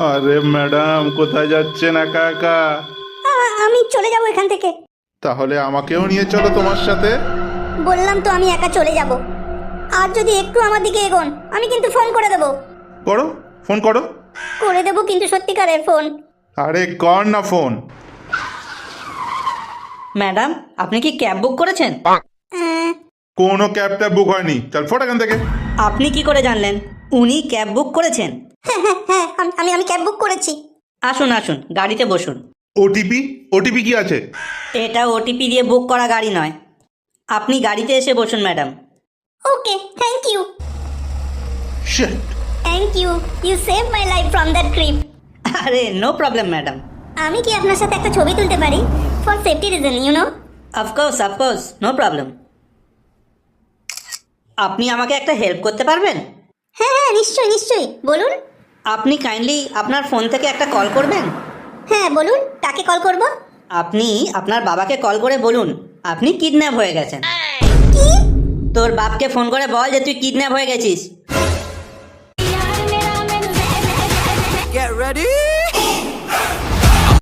আরে ম্যাডাম, কোথায় যাচ্ছেন একা একা? আমি চলে যাব এখান থেকে। তাহলে আমাকেও নিয়ে চলো তোমার সাথে। বললাম তো আমি একা চলে যাব। আর যদি একটু আমার দিকে এগোন আমি কিন্তু ফোন করে দেবো। করো, ফোন করো। করে দেবো কিন্তু সত্যিকারের ফোন। আরে কর না ফোন। ম্যাডাম, আপনি কি ক্যাব বুক করেছেন? কোনো ক্যাবটা বুক হয়নি, চল ফোট এখান থেকে। আপনি কি করে জানলেন উনি ক্যাব বুক করেছেন? হ্যাঁ আমি ক্যাব বুক করেছি। আসুন আসুন, গাড়িতে বসুন। ওটিপি? ওটিপি কি আছে? এটা ওটিপি দিয়ে বুক করা গাড়ি নয়। আপনি গাড়িতে এসে বসুন madam. Okay, thank you. Shit. Thank you, you save my life from that trip. আরে নো প্রবলেম ম্যাডাম। আমি কি আপনার সাথে একটা ছবি তুলতে পারি? For safety reason, you know. Of course no problem. আপনি আমাকে একটা হেল্প করতে পারবেন? হ্যাঁ নিশ্চয়ই বলুন। আপনি কাইন্ডলি আপনার ফোন থেকে একটা কল করবেন। হ্যাঁ বলুন, কাকে কল করব? আপনি আপনার বাবাকে কল করে বলুন আপনি কিডন্যাপ হয়ে গেছেন। কি? তোর বাপকে ফোন করে বল যে তুই কিডন্যাপ হয়ে গেছিস। Get ready.